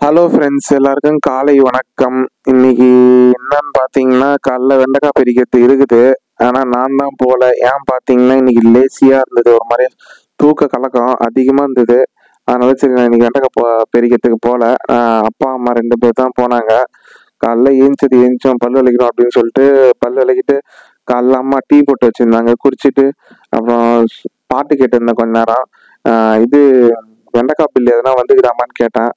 Hello friends, எல்லாருக்கும் காலை வணக்கம். இன்னைக்கு என்னன்னு பார்த்தீங்கன்னா, காலைல வெண்டைக்காய் பறிக்கிறது இருக்குது. ஆனால் நான் தான் போகல. ஏன் பார்த்தீங்கன்னா, இன்னைக்கு லேசியாக இருந்தது. ஒரு மாதிரி தூக்க கலக்கம் அதிகமாக இருந்தது. அதனால சரி நான் இன்னைக்கு வெண்டைக்காய் பறிக்கிறதுக்கு போகல. அப்பா அம்மா 2 பேர் தான் போனாங்க. காலைல ஏஞ்சோம் பல் விளக்கணும் அப்படின்னு சொல்லிட்டு பல் விளக்கிட்டு காலைல அம்மா டீ போட்டு வச்சுருந்தாங்க, குடிச்சிட்டு அப்புறம் பாட்டு கேட்டிருந்தேன் கொஞ்ச நேரம். இது வெண்டைக்காய் பில்லு எதனா வந்துக்குதாம்மான்னு கேட்டேன்.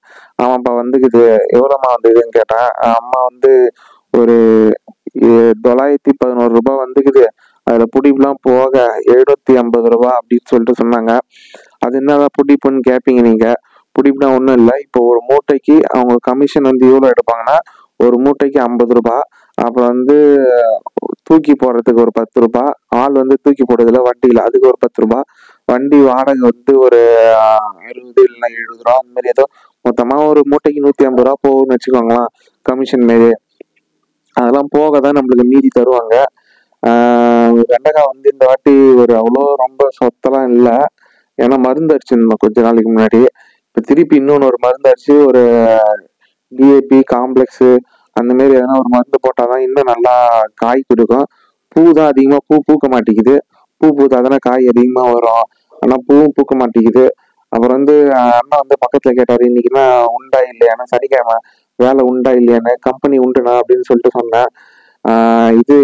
ஆமாப்பா வந்துக்குது. எவ்வளோம்மா வந்துக்குதுன்னு கேட்டேன். அம்மா வந்து ஒரு 911 ரூபாய் வந்துக்குது. அதில் புடிப்புலாம் போக 750 ரூபா அப்படின்னு சொல்லிட்டு சொன்னாங்க. அது என்னதான் புடிப்புன்னு கேட்பீங்க நீங்கள். புடிப்புனா ஒன்றும் இல்லை. இப்போ ஒரு மூட்டைக்கு அவங்க கமிஷன் வந்து எவ்வளோ எடுப்பாங்கன்னா, ஒரு மூட்டைக்கு 50 ரூபா. அப்புறம் வந்து தூக்கி போடுறதுக்கு ஒரு 10 ரூபா. ஆள் வந்து தூக்கி போடுறதுல வண்டியில் அதுக்கு ஒரு 10 ரூபா. வண்டி வாடகை வந்து ஒரு 60 இல்லைன்னா 70 ரூபா. அந்த மாதிரி ஏதோ மொத்தமாக ஒரு மூட்டைக்கு 150 ரூபா போகும்னு வச்சுக்கோங்களேன், கமிஷன் மாரி. அதெல்லாம் போக தான் நம்மளுக்கு மீதி தருவாங்க. வெண்டைக்காய் வந்து இந்த வாட்டி ஒரு அவ்வளோ ரொம்ப சொத்தெல்லாம் இல்லை. ஏன்னா மருந்து அடிச்சிருந்தோம் கொஞ்ச நாளைக்கு முன்னாடி. இப்போ திருப்பி இன்னொன்று ஒரு மருந்து அடிச்சு ஒரு டிஏபி காம்ப்ளெக்ஸு அந்த மாரி எதனா ஒரு மருந்து போட்டால் தான் இன்னும் நல்லா காய் கொடுக்கும். பூ தான் அதிகமாக பூக்க மாட்டேங்குது. பூ பூத்தா தானே காய் அதிகமாக வரும். ஆனால் பூவும் பூக்க மாட்டேங்குது. அப்புறம் வந்து அண்ணா வந்து பக்கத்தில் கேட்டார், இன்னைக்குன்னா உண்டா இல்லையானா, சனிக்கிழமை வேலை உண்டா இல்லையான்னு. கம்பெனி உண்டுண்ணா அப்படின்னு சொல்லிட்டு சொன்னேன். இது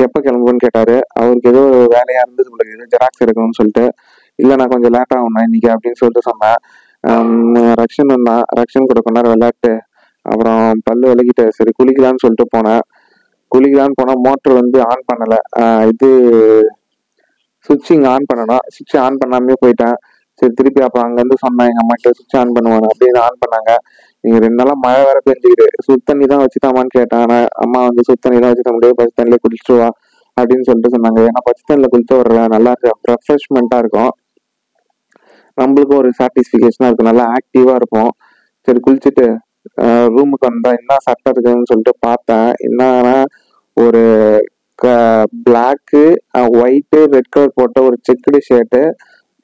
எப்போ கிளம்புன்னு கேட்டார். அவருக்கு ஏதோ வேலையாக இருந்தது உங்களுக்கு, ஏதோ ஜெராக்ஸ் எடுக்கணும்னு சொல்லிட்டு. இல்லை நான் கொஞ்சம் லேட் ஆகும்ண்ணா இன்னைக்கு அப்படின்னு சொல்லிட்டு சொன்னேன். ரக்ஷன் கூட கொஞ்ச நேரம் விளையாட்டு அப்புறம் பல்லு விளக்கிட்டு சரி குளிக்கலான்னு சொல்லிட்டு போனேன். குளிக்கலான்னு போனால் மோட்ரு வந்து ஆன் பண்ணலை. இது சுவிட்சிங் ஆன் பண்ணணும். சுவிட்ச் ஆன் பண்ணாமே போயிட்டேன். சரி திருப்பி அப்போ அங்கேருந்து சொன்னேன் எங்கள் அம்மாட்ட, சுவிட்ச் ஆன் பண்ணுவாங்க அப்படின்னு ஆன் பண்ணாங்க. நீங்கள் 2 நாளாக மழை வேற பெஞ்சுக்கிது. சுடு தண்ணி தான் வச்சுட்டாமான்னு கேட்டேன். ஆனால் அம்மா வந்து சுடு தண்ணி தான் வச்சுக்க முடியாது, பச்சை தண்ணியிலே குளிச்சுட்டு வா அப்படின்னு சொல்லிட்டு சொன்னாங்க. ஏன்னா பச்சை தண்ணியில் குளிச்சு ஒரு நல்லா ரெஃப்ரெஷ்மெண்ட்டாக இருக்கும். நம்மளுக்கும் ஒரு சாட்டிஸ்ஃபிகேஷனாக இருக்கும், நல்லா ஆக்டிவாக இருப்போம். சரி குளிச்சுட்டு ரூமுக்கு வந்தா என்ன சட்டை இருக்குதுன்னு சொல்லிட்டு பார்த்தேன். என்னன்னா ஒரு பிளாக்கு ஒயிட்டு ரெட் கலர் போட்ட ஒரு செக்குடு ஷர்ட்டு.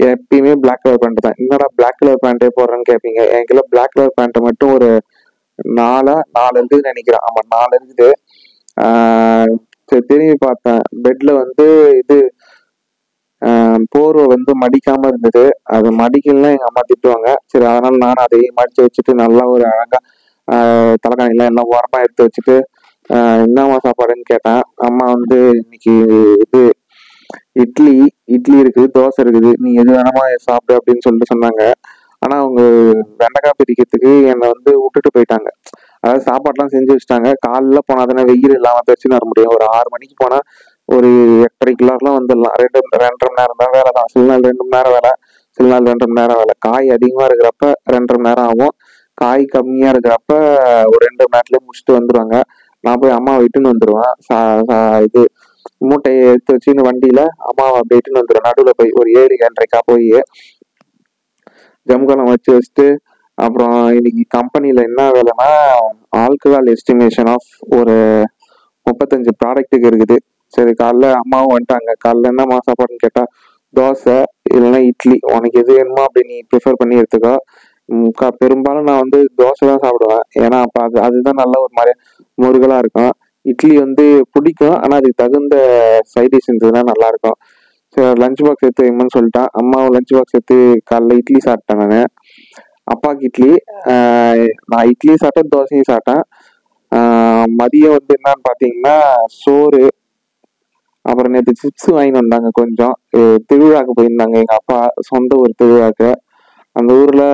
எப்பயுமே பிளாக் கலர் பேண்ட் தான். என்னடா பிளாக் கலர் பேண்ட்டே போடுறேன்னு கேட்பீங்க. என்கிட்ட பிளாக் கலர் பேண்ட்டை மட்டும் ஒரு 4 இருக்குதுன்னு நினைக்கிறேன். ஆமாம் 4 இருக்குது. சரி திரும்பி பார்த்தேன். பெட்ல வந்து இது போர்வை வந்து மடிக்காம இருந்தது. அது மடிக்கலாம் எங்க அம்மா திட்டுவாங்க. சரி அதனால நானும் அதையே மடிச்சு வச்சுட்டு நல்லா ஒரு அழகா தலைகாணிலாம் எல்லாம் ஓரமா எடுத்து வச்சுட்டு என்னம்மா சாப்பாடுன்னு கேட்டேன். அம்மா வந்து இன்னைக்கு இது இட்லி இருக்குது, தோசை இருக்குது, நீ எது வேணாமா சாப்பிடு அப்படின்னு சொல்லிட்டு சொன்னாங்க. ஆனா அவங்க வெண்டைக்காய் பிரிக்கிறதுக்கு என்னை வந்து விட்டுட்டு போயிட்டாங்க. அதாவது சாப்பாடுலாம் செஞ்சு வச்சுட்டாங்க. காலைல போனா தானே வெயில் இல்லாம வச்சுன்னு வர முடியும். ஒரு 6 மணிக்கு போனா ஒரு 8:30 வந்துடலாம். 2.5 மணி நேரம் தான் வேலை தான். சில நாள் 2 மணி நேரம் வேலை, சில நாள் 2 மணி நேரம் வேலை. காய் அதிகமா இருக்கிறப்ப 2.5 மணி நேரம் ஆகும். காய் கம்மியா இருக்கிறப்ப ஒரு 2 மணி நேரத்துலயே முடிச்சுட்டு வந்துருவாங்க. நான் போய் அம்மாவை விட்டுன்னு வந்துடுவேன். இது மூட்டையை எடுத்து வச்சுன்னு வண்டியில அம்மாவை அப்படியே இட்டுன்னு வந்துடுவேன். நடுவில் போய் ஒரு 7:30 போய் ஜம்கலம் வச்சுட்டு அப்புறம் இன்னைக்கு கம்பெனியில் என்ன வேலைன்னா, ஆல்கஹால் எஸ்டிமேஷன் ஆஃப் ஒரு 35 ப்ராடக்ட்டுக்கு இருக்குது. சரி காலைல அம்மாவும் வந்துட்டாங்க. காலைல என்னம்மா சாப்பாடுன்னு கேட்டால் தோசை இல்லைன்னா இட்லி, உனக்கு எது வேணுமோ அப்படி நீ ப்ரிஃபர் பண்ணி எடுத்துக்கோ. பெரும்பாலும் நான் வந்து தோசை தான் சாப்பிடுவேன். ஏன்னா அப்போ அதுதான் நல்ல ஒரு மாதிரி முருகலாக இருக்கும். இட்லி வந்து பிடிக்கும், ஆனால் அதுக்கு தகுந்த சைட் டிஷ் இருந்ததுன்னா நல்லாயிருக்கும். சரி லஞ்ச் பாக்ஸ் எடுத்து வைங்கன்னு சொல்லிட்டான். அம்மாவும் லஞ்ச் பாக்ஸ் எடுத்து காலைல இட்லி சாப்பிட்டேன் நான். அப்பாவுக்கு இட்லி, நான் இட்லி சாப்பிட்டேன், தோசையும் சாப்பிட்டேன். மதியம் வந்து என்னன்னு பார்த்தீங்கன்னா சோறு. அப்புறம் நேற்று சிப்ஸ் வாங்கிட்டு வந்தாங்க கொஞ்சம். திருவிழாக்கு போயிருந்தாங்க எங்கள் அப்பா, சொந்த ஊர் திருவிழாக்கு. அந்த ஊரில்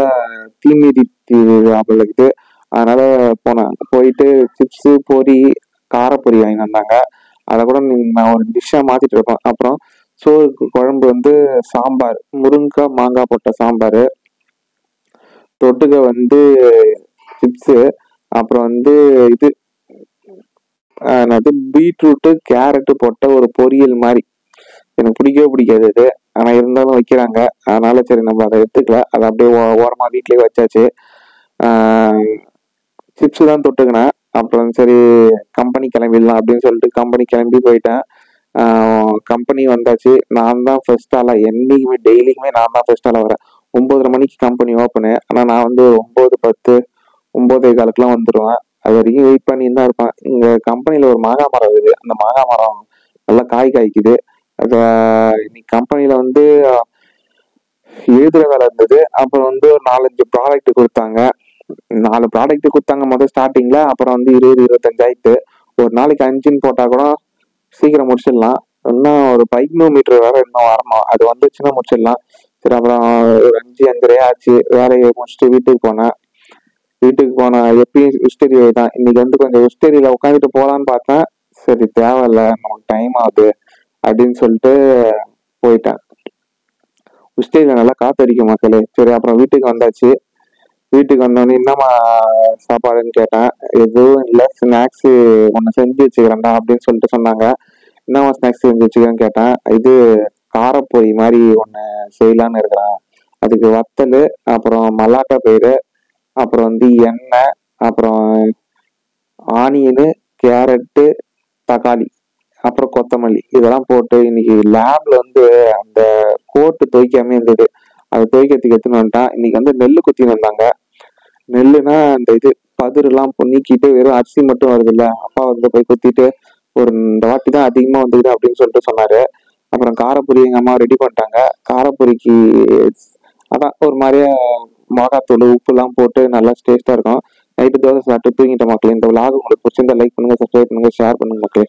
தீமிதி திருவிழா இருக்குது. அதனால போனேன். போயிட்டு சிப்ஸு பொரி காரப்பொரி வாங்கிட்டு வந்தாங்க. அதை கூட நான் ஒரு டிஷ்ஷாக மாற்றிட்டு இருப்பேன். அப்புறம் சோறுக்கு குழம்பு வந்து சாம்பார், முருங்கைக்காய் மாங்காய் போட்ட சாம்பார், தொட்டுக்க வந்து சிப்ஸு, அப்புறம் வந்து இது என்னது பீட்ரூட்டு கேரட்டு போட்ட ஒரு பொரியல் மாதிரி. எனக்கு பிடிக்கவே பிடிக்காது அது, ஆனால் இருந்தாலும் வைக்கிறாங்க. அதனால சரி நம்ம அதை எடுத்துக்கல, அதை அப்படியே ஓரமாக வீட்லேயே வச்சாச்சு. சிப்ஸு தான் தொட்டுக்கினேன். அப்புறம் சரி கம்பெனி கிளம்பிடலாம் அப்படின்னு சொல்லிட்டு கம்பெனி கிளம்பி போயிட்டேன். கம்பெனி வந்தாச்சு. நான் தான் ஃபர்ஸ்ட் ஆளாக, என்றைக்குமே டெய்லிக்குமே நான் தான் ஃபர்ஸ்ட் ஆளாக வரேன். 9:30 மணிக்கு கம்பெனி ஓப்பனு. ஆனால் நான் வந்து 9:10 9:15 வந்துடுவேன். அது வரைக்கும் வெயிட் பண்ணின்னு தான் இருப்பேன். எங்க கம்பெனில ஒரு மாங்காய் மரம் இருக்குது. அந்த மாங்காய் மரம் நல்லா காய் காய்க்குது. அத இன்னைக்கு கம்பெனில வந்து எழுதுற வேலை இருந்தது. அப்புறம் வந்து ஒரு 4, 5 ப்ராடக்ட் குடுத்தாங்க. 4 ப்ராடக்ட் குடுத்தாங்க மொத ஸ்டார்ட்டிங்ல. அப்புறம் வந்து 20, 25 ஆயிடுத்து. ஒரு நாளைக்கு 5ன்னு போட்டா கூட சீக்கிரம் முடிச்சிடலாம். இன்னும் ஒரு பைக்னோமீட்டர் வேற இன்னும் வரணும். அது வந்துச்சுன்னா முடிச்சிடலாம். சரி அப்புறம் ஒரு 5, 5:30 ஆச்சு. வேலையை முடிச்சுட்டு வீட்டுக்கு போனேன். எப்பயும் விஸ்டரி தான். இன்னைக்கு வந்து கொஞ்சம் விஸ்டரியில உட்காந்துட்டு போலான்னு பார்த்தேன். சரி தேவையில்ல, நமக்கு டைம் ஆகுது அப்படின்னு சொல்லிட்டு போயிட்டேன். விஸ்டரியில நல்லா காத்தடிக்கும் மக்களே. சரி அப்புறம் வீட்டுக்கு வந்தாச்சு. வீட்டுக்கு வந்தோடனே என்னம்மா சாப்பாடுன்னு கேட்டேன். எதுவும் இல்லை, ஸ்நாக்ஸ் ஒன்று செஞ்சு வச்சுக்கிறேன்டா அப்படின்னு சொல்லிட்டு சொன்னாங்க. என்னம்மா ஸ்நாக்ஸ் செஞ்சு வச்சுக்கிறேன்னு கேட்டேன். இது காரப்பொரி மாதிரி ஒன்று செய்யலான்னு இருக்கிறேன். அதுக்கு வத்தல், அப்புறம் மல்லாட்டை பயிறு, அப்புறம் வந்து எண்ணெய், அப்புறம் ஆனியனு, கேரட்டு, தக்காளி, அப்புறம் கொத்தமல்லி இதெல்லாம் போட்டு இன்னைக்கு லேப்ல வந்து அந்த கோட்டு துவைக்காம இருந்தது. அதை துவைக்கிறதுக்கு எடுத்துன்னு வந்துட்டான். இன்னைக்கு வந்து நெல்லு குத்தின்னு வந்தாங்க. நெல்லுனா அந்த இது பதிரெல்லாம் நீக்கிட்டு வெறும் அரிசி மட்டும் வருது இல்ல, அப்பா வந்து போய் குத்திட்டு இந்த வாட்டி தான் அதிகமா வந்துக்குது அப்படின்னு சொல்லிட்டு சொன்னாரு. அப்புறம் காரப்பொரி எங்க அம்மா ரெடி பண்ணிட்டாங்க. காரப்பொரிக்கு அதான் ஒரு மாதிரியா மிளகாத்தூள் உப்பு எல்லாம் போட்டு நல்லா டேஸ்டா இருக்கும். நைட்டு தோசை சாப்பிட்டு தூங்கிட்ட மக்களே. இந்த விளாக் உங்களுக்கு பிடிச்சிருந்தா லைக் பண்ணுங்க, சப்ஸ்கிரைப் பண்ணுங்க, ஷேர் பண்ணுங்க மக்களே.